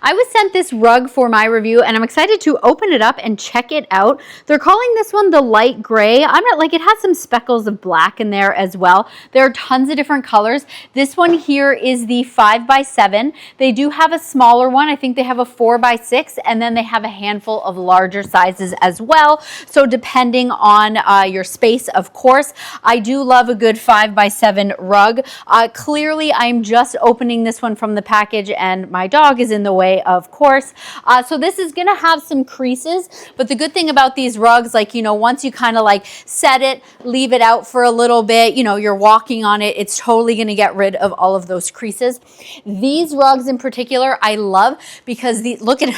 I was sent this rug for my review and I'm excited to open it up and check it out. They're calling this one the light gray. I'm not like, it has some speckles of black in there as well. There are tons of different colors. This one here is the 5x7. They do have a smaller one. I think they have a 4x6, and then they have a handful of larger sizes as well. So depending on your space, of course. I do love a good 5x7 rug. Clearly, I'm just opening this one from the package and my dog is in the way, of course. So this is gonna have some creases, but the good thing about these rugs, like, you know, once you kind of like set it, leave it out for a little bit, you know, you're walking on it, it's totally gonna get rid of all of those creases. These rugs in particular, I love because look at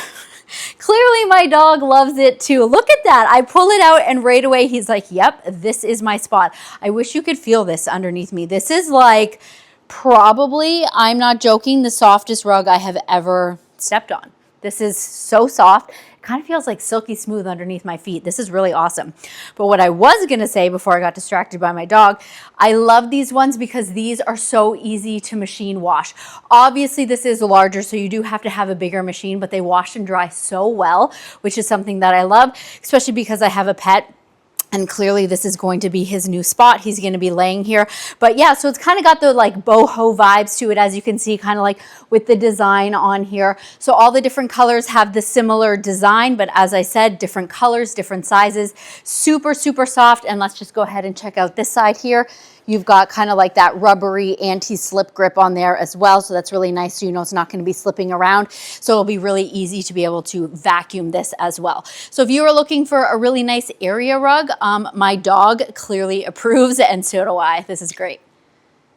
clearly my dog loves it too. Look at that. I pull it out and right away he's like, yep, this is my spot. I wish you could feel this underneath me. This is like probably, I'm not joking, the softest rug I have ever stepped on. This is so soft. It kind of feels like silky smooth underneath my feet. This is really awesome. But what I was going to say before I got distracted by my dog, I love these ones because these are so easy to machine wash. Obviously, this is larger, so you do have to have a bigger machine, but they wash and dry so well, which is something that I love, especially because I have a pet. And clearly this is going to be his new spot. He's going to be laying here. But yeah, so it's kind of got the like boho vibes to it, as you can see, kind of like with the design on here. So all the different colors have the similar design, but as I said, different colors, different sizes, super, super soft. And let's just go ahead and check out this side here. You've got kind of like that rubbery anti-slip grip on there as well. So that's really nice. So you know it's not going to be slipping around. So it'll be really easy to be able to vacuum this as well. So if you are looking for a really nice area rug, my dog clearly approves, and so do I. This is great.